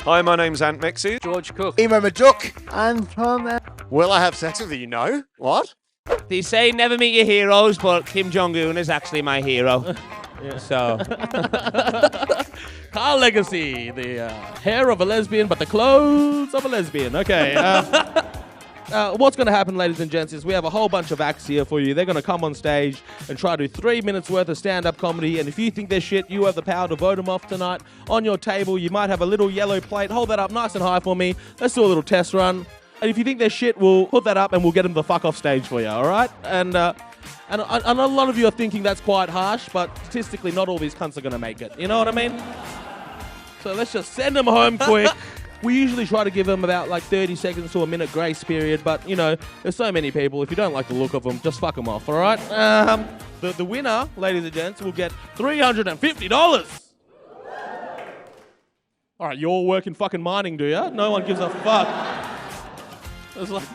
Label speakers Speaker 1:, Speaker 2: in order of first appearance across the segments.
Speaker 1: Hi, my name's Meczes.
Speaker 2: George Cooke.
Speaker 3: Emo Majok.
Speaker 4: And Tom.
Speaker 3: Will I have sex with you? No. What?
Speaker 2: They say never meet your heroes, but Kim Jong-un is actually my hero. So.
Speaker 5: Carl Legacy, the hair of a lesbian, but the clothes of a lesbian. Okay. What's going to happen, ladies and gents, is we have a whole bunch of acts here for you. They're going to come on stage and try to do 3 minutes worth of stand-up comedy. And if you think they're shit, you have the power to vote them off tonight. On your table, you might have a little yellow plate. Hold that up nice and high for me. Let's do a little test run. And if you think they're shit, we'll put that up and we'll get them the fuck off stage for you, all right? And a lot of you are thinking that's quite harsh, but statistically, not all these cunts are going to make it. You know what I mean? So let's just send them home quick. We usually try to give them about like 30 seconds to a minute grace period, but you know, there's so many people. If you don't like the look of them, just fuck them off, all right? The winner, ladies and gents, will get $350. All right, you all work in fucking mining, do ya? No one gives a fuck. There's like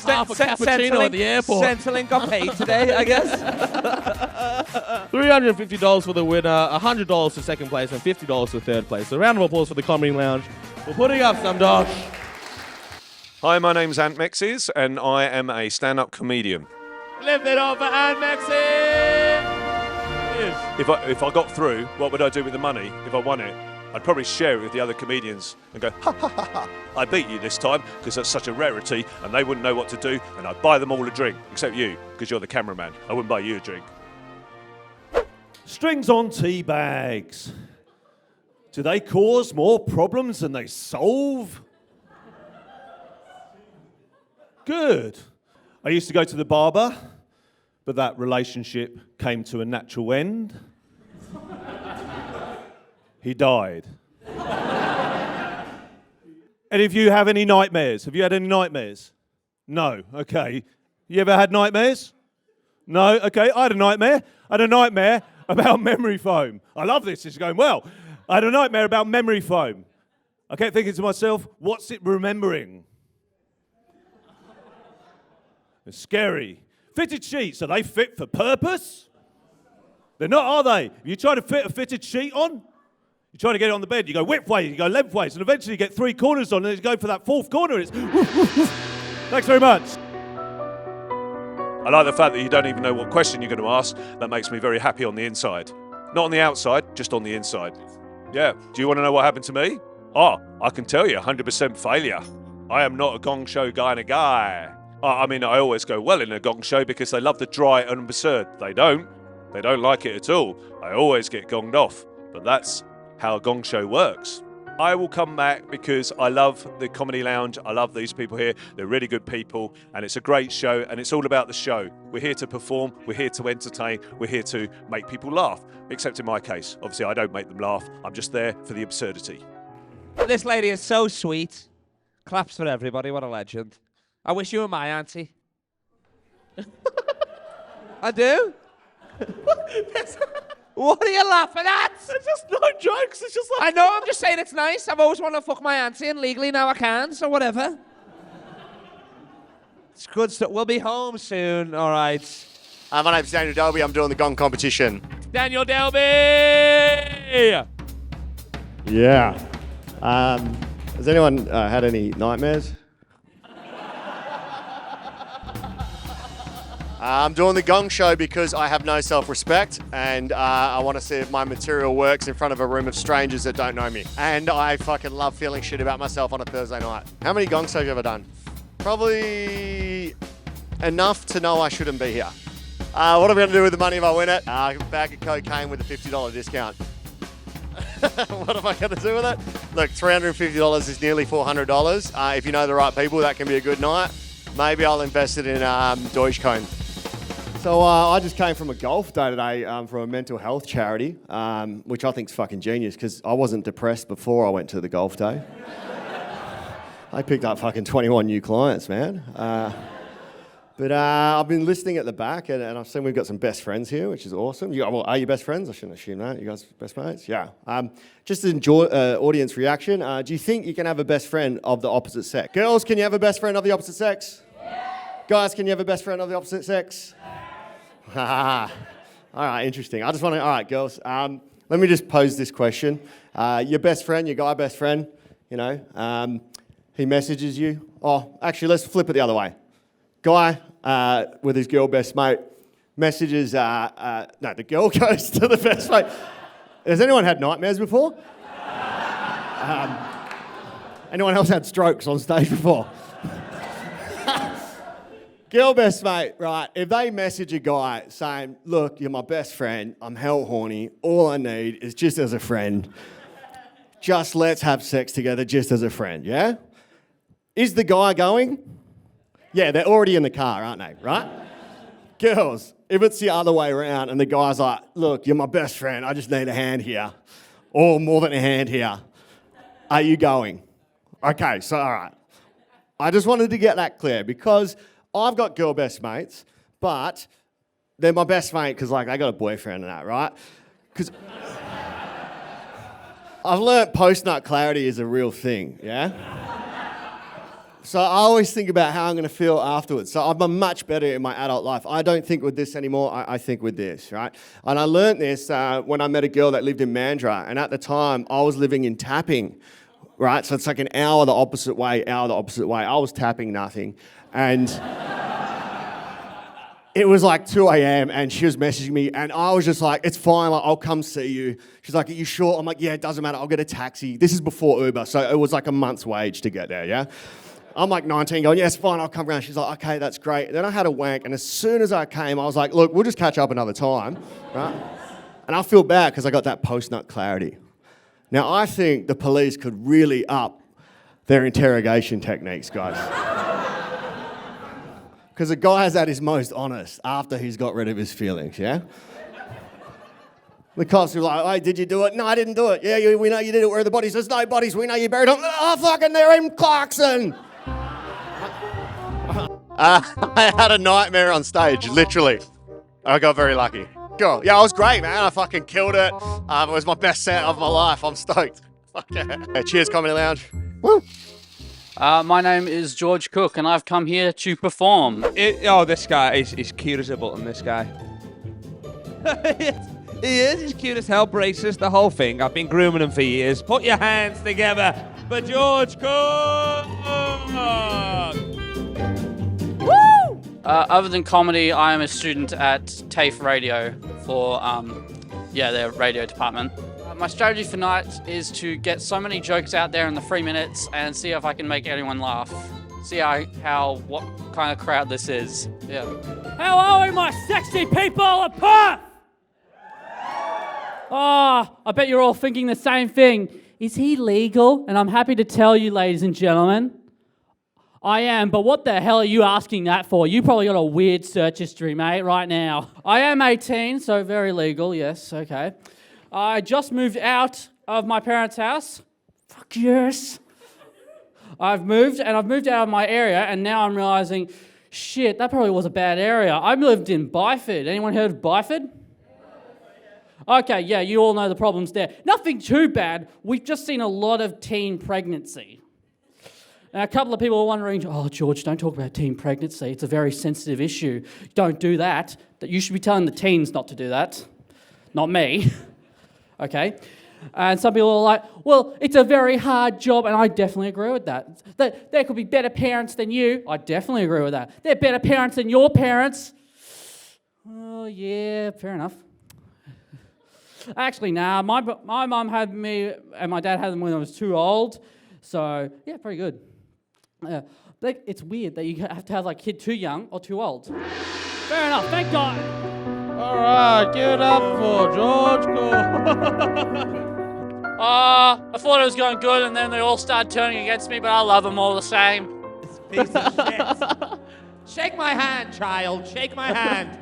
Speaker 5: half a cappuccino at the airport.
Speaker 2: Centrelink got paid today, I guess.
Speaker 5: $350 for the winner, $100 for second place, and $50 for third place. So a round of applause for the Comedy Lounge. We're putting up some dosh.
Speaker 1: Hi, my name's Meczes, and I am a stand-up comedian.
Speaker 5: Lift it up for Meczes!
Speaker 1: If I got through, what would I do with the money if I won it? I'd probably share it with the other comedians and go, ha ha ha ha, I beat you this time because that's such a rarity and they wouldn't know what to do, and I'd buy them all a drink, except you, because you're the cameraman. I wouldn't buy you a drink.
Speaker 6: Strings on tea bags. Do they cause more problems than they solve? Good. I used to go to the barber, but that relationship came to a natural end. He died. Any of you have any nightmares? Have you had any nightmares? No. Okay. You ever had nightmares? No? Okay. I had a nightmare. I had a nightmare about memory foam. I love this. It's going well. I had a nightmare about memory foam. I kept thinking to myself, what's it remembering? It's scary. Fitted sheets, are they fit for purpose? They're not, are they? If you try to fit a fitted sheet on, you try to get it on the bed, you go width ways, you go length ways, and eventually you get 3 corners on, and you go for that 4th corner. It's Thanks very much.
Speaker 1: I like the fact that you don't even know what question you're going to ask. That makes me very happy on the inside. Not on the outside, just on the inside. Yeah. Do you want to know what happened to me? Oh, I can tell you, 100% failure. I am not a Gong Show kind of guy. I mean, I always go well in a Gong Show because they love the dry and absurd. They don't like it at all. I always get gonged off. But that's how a Gong Show works. I will come back because I love the Comedy Lounge. I love these people here. They're really good people, and it's a great show, and it's all about the show. We're here to perform. We're here to entertain. We're here to make people laugh, except in my case. Obviously, I don't make them laugh. I'm just there for the absurdity.
Speaker 2: This lady is so sweet. Claps for everybody. What a legend. I wish you were my auntie. I do. What are you laughing at?
Speaker 5: It's just no jokes. It's just like...
Speaker 2: I know, I'm just saying it's nice. I've always wanted to fuck my auntie, and legally now I can, so whatever. It's good stuff. We'll be home soon, all right.
Speaker 3: My name's Daniel Delby. I'm doing the Gong competition.
Speaker 5: Daniel Delby!
Speaker 4: Yeah. Has anyone had any nightmares?
Speaker 3: I'm doing the Gong Show because I have no self-respect, and I want to see if my material works in front of a room of strangers that don't know me. And I fucking love feeling shit about myself on a Thursday night. How many Gong Shows have you ever done? Probably enough to know I shouldn't be here. What am I going to do with the money if I win it? A bag of cocaine with a $50 discount. What am I going to do with it? Look, $350 is nearly $400. If you know the right people, that can be a good night. Maybe I'll invest it in Dogecoin.
Speaker 4: So I just came from a golf day today from a mental health charity, which I think is fucking genius because I wasn't depressed before I went to the golf day. I picked up fucking 21 new clients, man. But I've been listening at the back, and I've seen we've got some best friends here, which is awesome. Are you best friends? I shouldn't assume that. You guys best mates? Yeah. Just to enjoy audience reaction, do you think you can have a best friend of the opposite sex? Girls, can you have a best friend of the opposite sex? Yeah. Guys, can you have a best friend of the opposite sex? Yeah. All right, interesting. All right, girls. Let me just pose this question. Your best friend, your guy best friend, he messages you. Oh, actually, let's flip it the other way. Guy with his girl best mate messages, the girl goes to the best mate. Has anyone had nightmares before? Anyone else had strokes on stage before? Girl best mate, right, if they message a guy saying, look, you're my best friend, I'm hell horny, all I need is just as a friend, just let's have sex together just as a friend, yeah? Is the guy going? Yeah, they're already in the car, aren't they, right? Girls, if it's the other way around and the guy's like, look, you're my best friend, I just need a hand here, or more than a hand here, are you going? Okay, so all right. I just wanted to get that clear because I've got girl best mates, but they're my best mate because they got a boyfriend and that, right? Because I've learnt post-nut clarity is a real thing, yeah? So I always think about how I'm going to feel afterwards. So I'm much better in my adult life. I don't think with this anymore. I think with this, right? And I learnt this when I met a girl that lived in Mandurah. And at the time, I was living in Tapping, right? So it's like an hour the opposite way, hour the opposite way. I was tapping nothing. And it was like 2 a.m. and she was messaging me and I was just like, it's fine, I'll come see you. She's like, are you sure? I'm like, yeah, it doesn't matter, I'll get a taxi. This is before Uber, so it was like a month's wage to get there, yeah? I'm like 19 going, yes, fine, I'll come around. She's like, okay, that's great. And then I had a wank and as soon as I came, I was like, look, we'll just catch up another time, right? And I feel bad because I got that post-nut clarity. Now, I think the police could really up their interrogation techniques, guys. Because a guy's at his most honest after he's got rid of his feelings, yeah? The cops are like, hey, did you do it? No, I didn't do it. Yeah, we know you did it. Where are the bodies? There's no bodies. We know you buried them. Oh, fucking, they're in Clarkson.
Speaker 3: I had a nightmare on stage, literally. I got very lucky. Cool. Yeah, I was great, man. I fucking killed it. It was my best set of my life. I'm stoked. Fuck yeah. Cheers, Comedy Lounge. Woo.
Speaker 7: My name is George Cooke, and I've come here to perform.
Speaker 2: This guy is cute as a button, this guy. He is, he's cute as hell, braces, the whole thing. I've been grooming him for years. Put your hands together for George Cooke!
Speaker 7: Woo! Other than comedy, I am a student at TAFE Radio for, their radio department. My strategy for night is to get so many jokes out there in the 3 minutes and see if I can make anyone laugh. See what kind of crowd this is. Yeah.
Speaker 8: How are we, my sexy people of Perth? Oh, I bet you're all thinking the same thing. Is he legal? And I'm happy to tell you, ladies and gentlemen, I am, but what the hell are you asking that for? You probably got a weird search history, mate, right now. I am 18, so very legal, yes, okay. I just moved out of my parents' house. Fuck yes. I've moved out of my area, and now I'm realizing, shit, that probably was a bad area. I lived in Byford. Anyone heard of Byford? Okay, yeah, you all know the problems there. Nothing too bad. We've just seen a lot of teen pregnancy. Now, a couple of people are wondering, oh, George, don't talk about teen pregnancy. It's a very sensitive issue. Don't do that. You should be telling the teens not to do that. Not me. Okay? And some people are like, well, it's a very hard job, and I definitely agree with that. There could be better parents than you. I definitely agree with that. They're better parents than your parents. Oh, yeah, fair enough. Actually, nah, my mum had me, and my dad had them when I was too old. So, yeah, pretty good. It's weird that you have to have like kid too young or too old. Fair enough, thank God.
Speaker 5: All right, give it up for George Cooke.
Speaker 7: I thought it was going good, and then they all started turning against me, but I love them all the same.
Speaker 2: Piece of shit. Shake my hand, child. Shake my hand.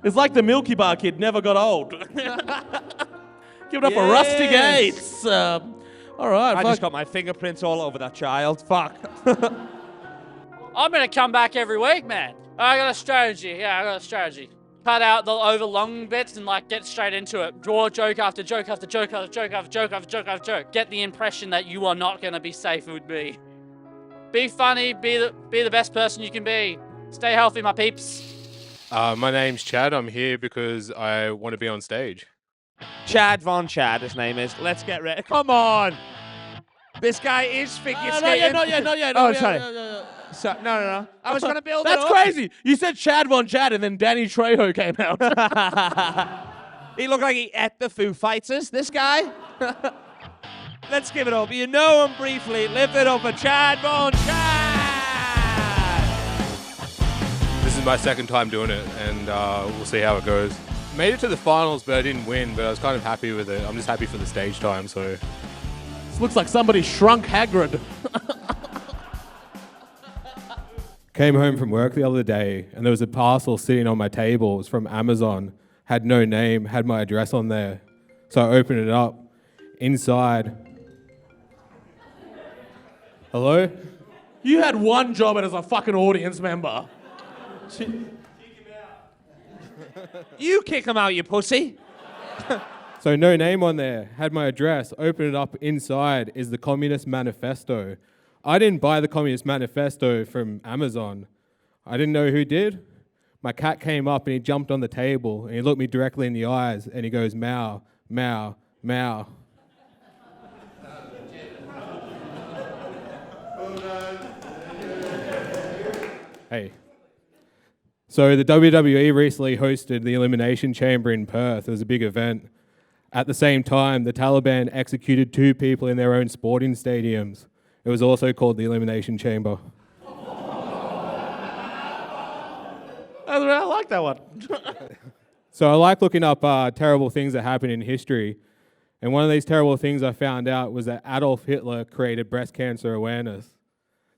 Speaker 5: It's like the Milky Bar kid never got old. Give it up for Rusty Gates. All right.
Speaker 2: I just got my fingerprints all over that child. Fuck.
Speaker 7: I'm going to come back every week, man. I got a strategy. Yeah, I got a strategy. Cut out the overlong bits and get straight into it. Draw joke after joke after joke after joke after joke after joke after joke. Get the impression that you are not going to be safe with me. Be funny. Be the best person you can be. Stay healthy, my peeps.
Speaker 9: My name's Chad. I'm here because I want to be on stage.
Speaker 2: Chad Von Chad, his name is. Let's get ready. Come on. This guy is figure skating.
Speaker 5: Not yet.
Speaker 2: Oh, sorry. So, no. I was going to build it
Speaker 5: That's
Speaker 2: up.
Speaker 5: crazy. You said Chad Von Chad and then Danny Trejo came out.
Speaker 2: He looked like he ate the Foo Fighters, this guy. Let's give it up. You know him briefly. Lift it up for Chad Von Chad.
Speaker 9: This is my second time doing it, and we'll see how it goes. Made it to the finals, but I didn't win, but I was kind of happy with it. I'm just happy for the stage time, so.
Speaker 5: This looks like somebody shrunk Hagrid.
Speaker 10: Came home from work the other day, and there was a parcel sitting on my table. It was from Amazon. Had no name, had my address on there. So I opened it up. Inside. Hello?
Speaker 5: You had one job as a fucking audience member.
Speaker 2: You kick him out, you pussy.
Speaker 10: So no name on there. Had my address. Open it up. Inside is the Communist Manifesto. I didn't buy the Communist Manifesto from Amazon. I didn't know who did. My cat came up and he jumped on the table and he looked me directly in the eyes and he goes, meow, meow, meow. Hey. So the WWE recently hosted the Elimination Chamber in Perth. It was a big event. At the same time, the Taliban executed 2 people in their own sporting stadiums. It was also called the Elimination Chamber.
Speaker 5: I like that one.
Speaker 10: So I like looking up terrible things that happen in history. And one of these terrible things I found out was that Adolf Hitler created breast cancer awareness.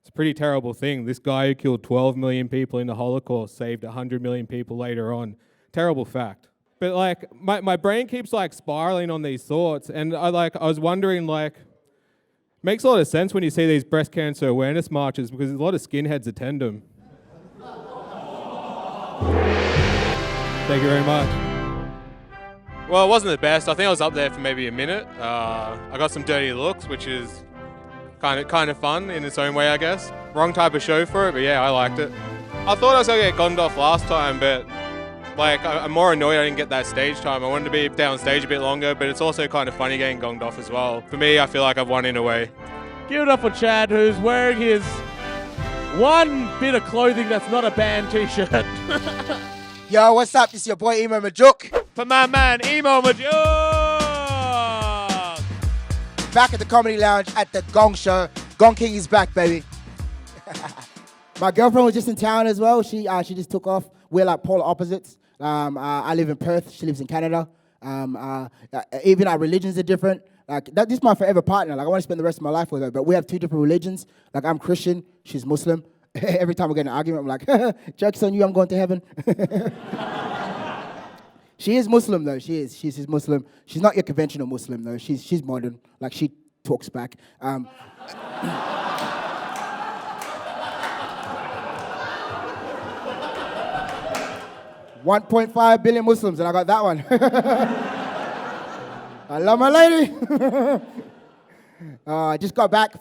Speaker 10: It's a pretty terrible thing. This guy who killed 12 million people in the Holocaust saved 100 million people later on. Terrible fact. But like my brain keeps like spiraling on these thoughts, and I was wondering makes a lot of sense when you see these breast cancer awareness marches because a lot of skinheads attend them. Thank you very much.
Speaker 9: Well, it wasn't the best. I think I was up there for maybe a minute. I got some dirty looks, which is kind of fun in its own way, I guess. Wrong type of show for it, but yeah, I liked it. I thought I was going to get gonged off last time, but I'm more annoyed I didn't get that stage time. I wanted to be down stage a bit longer, but it's also kind of funny getting gonged off as well. For me, I feel like I've won in a way.
Speaker 5: Give it up for Chad, who's wearing his one bit of clothing that's not a band t-shirt.
Speaker 11: Yo, what's up? It's your boy Emo Majok.
Speaker 2: For my man, Emo Majok.
Speaker 11: Back at the Comedy Lounge at the Gong Show. Gong King is back, baby. My girlfriend was just in town as well. She just took off. We're like polar opposites. I live in Perth. She lives in Canada. Even our religions are different. This is my forever partner. I want to spend the rest of my life with her. But we have 2 different religions. I'm Christian. She's Muslim. Every time we get in an argument, I'm like, joke's on you, I'm going to heaven. She is Muslim, though. She's Muslim. She's not your conventional Muslim, though. She's modern. She talks back. 1.5 billion Muslims, and I got that one. I love my lady. I just got back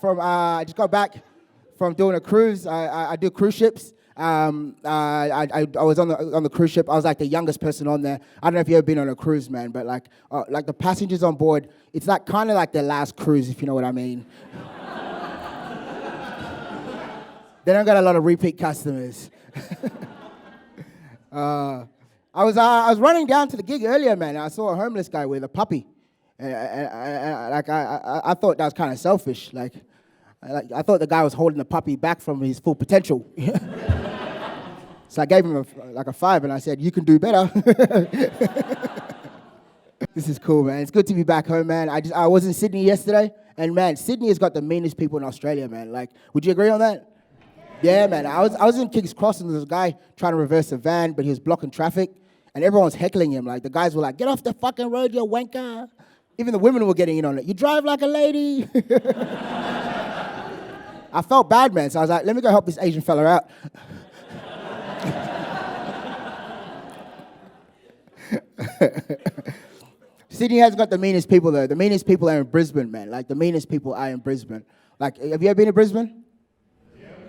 Speaker 11: from doing a cruise. I do cruise ships. I was on the cruise ship. I was like the youngest person on there. I don't know if you've ever been on a cruise, man, but like the passengers on board, it's kind of like their last cruise, if you know what I mean. They don't got a lot of repeat customers. I was running down to the gig earlier, man. I saw a homeless guy with a puppy, and I thought that was kind of selfish. I thought the guy was holding the puppy back from his full potential. So I gave him a 5, and I said, "You can do better." This is cool, man. It's good to be back home, man. I was in Sydney yesterday, and man, Sydney has got the meanest people in Australia, man. Would you agree on that? Yeah, man. I was in King's Cross, and there was a guy trying to reverse a van, but he was blocking traffic, and everyone was heckling him. The guys were like, "Get off the fucking road, you wanker." Even the women were getting in on it. "You drive like a lady." I felt bad, man, so I was like, let me go help this Asian fella out. Sydney has got the meanest people, though. The meanest people are in Brisbane, man. The meanest people are in Brisbane. Have you ever been to Brisbane?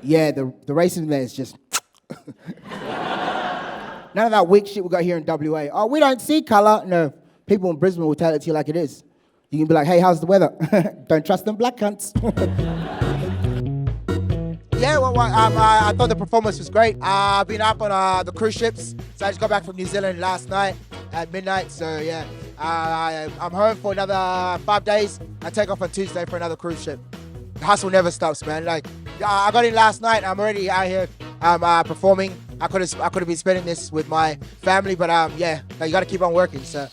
Speaker 11: Yeah, the racism there is just... None of that weak shit we got here in WA. Oh, we don't see colour. No, people in Brisbane will tell it to you like it is. You can be like, hey, how's the weather? Don't trust them black cunts. Yeah, well, I thought the performance was great. I've been up on the cruise ships, so I just got back from New Zealand last night at midnight. So yeah, I'm home for another 5 days. I take off on Tuesday for another cruise ship. The hustle never stops, man. Like, I got in last night. I'm already out here performing. I could have been spending this with my family, but yeah, you got to keep on working. So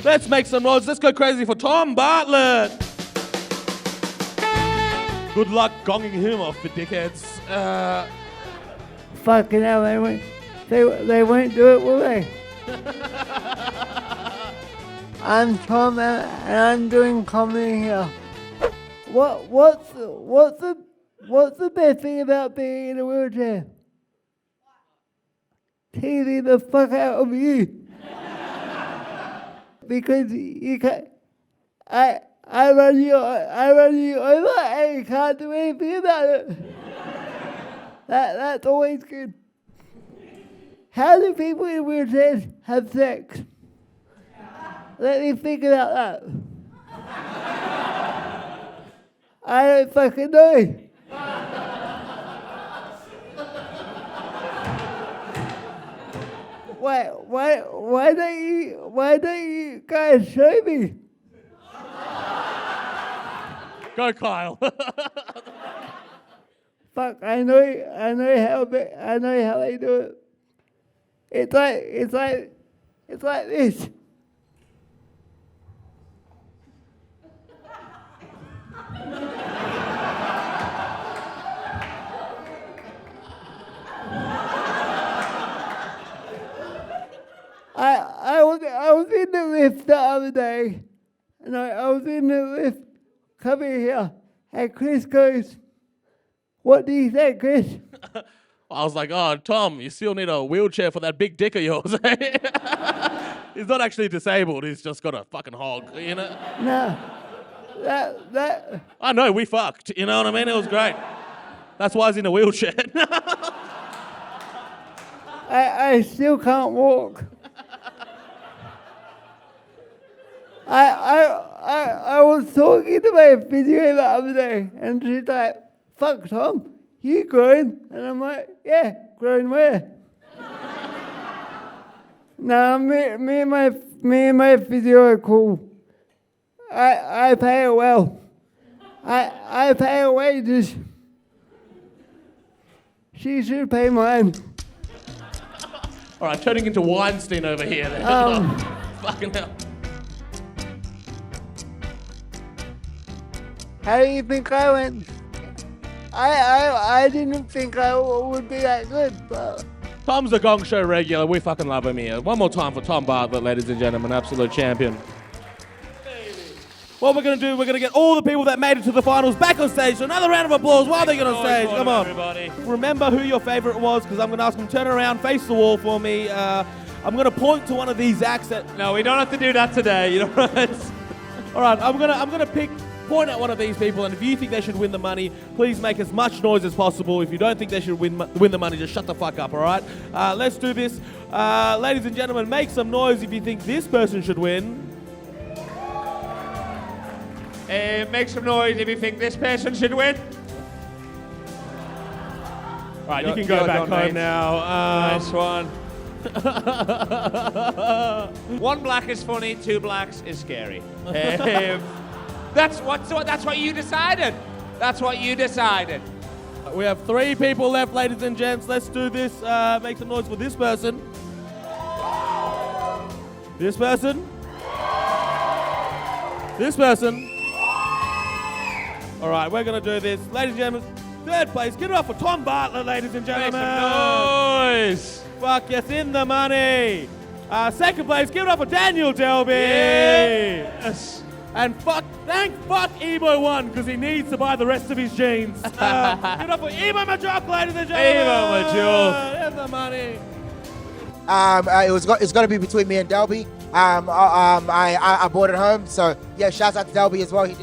Speaker 5: Let's make some noise. Let's go crazy for Tom Bartlett. Good luck gonging him off, the dickheads.
Speaker 12: Fucking hell, they won't do it, will they? I'm Tom and I'm doing comedy here. What's the best thing about being in a wheelchair? Teasing the fuck out of you. Because you can't. I run you over and you can't do anything about it. That's always good. How do people in wheelchairs have sex? Let me think about that. I don't fucking know. Why don't you guys show me?
Speaker 5: Go, Kyle.
Speaker 12: Fuck, I know how they do it. It's like this. I was in the lift the other day, and I was in the lift coming here, and Chris goes, "What do you say, Chris?"
Speaker 5: I was like, oh, Tom, you still need a wheelchair for that big dick of yours. He's not actually disabled, he's just got a fucking hog, you know?
Speaker 12: No, that.
Speaker 5: I know, we fucked, you know what I mean? It was great. That's why he's in a wheelchair.
Speaker 12: I still can't walk. I was talking to my physio the other day, and she's like, "Fuck, Tom, you grown?" And I'm like, "Yeah, grown where?" No, me and my physio are cool. I pay her well. I pay her wages. She should pay mine.
Speaker 5: All right, turning into Weinstein over here. Fucking hell.
Speaker 12: How do you think I went? I didn't think I would be that good, but...
Speaker 5: Tom's a Gong Show regular. We fucking love him here. One more time for Tom Bartlett, ladies and gentlemen. Absolute champion. What we're going to do, we're going to get all the people that made it to the finals back on stage. So another round of applause while they get on stage. Come on. Everybody. Remember who your favorite was, because I'm going to ask them to turn around, face the wall for me. I'm going to point to one of these acts that...
Speaker 2: No, we don't have to do that today. You know what?
Speaker 5: All right, I'm gonna point at one of these people, and if you think they should win the money, please make as much noise as possible. If you don't think they should win the money, just shut the fuck up, all right? Let's do this. Ladies and gentlemen, make some noise if you think this person should win.
Speaker 2: Make some noise if you think this person should win.
Speaker 5: All right, you can go back home now.
Speaker 2: Nice one. One black is funny, two blacks is scary. That's what you decided. That's what you decided.
Speaker 5: We have 3 people left, ladies and gents. Let's do this. Make some noise for this person. This person. This person. All right, we're going to do this. Ladies and gentlemen, 3rd place. Give it up for Tom Bartlett, ladies and gentlemen.
Speaker 2: Make some noise.
Speaker 5: Fuck yes, in the money. 2nd place, give it up for Daniel Delby.
Speaker 2: Yes.
Speaker 5: And thank fuck Emo won, because he needs to buy the rest of his jeans. Give it up for Emo Majok, ladies and gentlemen.
Speaker 2: Emo Majok.
Speaker 5: In the money.
Speaker 11: It's gonna be between me and Delby. I brought it home, so yeah, shouts out to Delby as well. He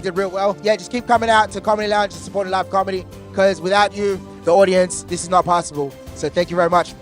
Speaker 11: did real well. Yeah, just keep coming out to Comedy Lounge and supporting live comedy, because without you, the audience, this is not possible. So thank you very much.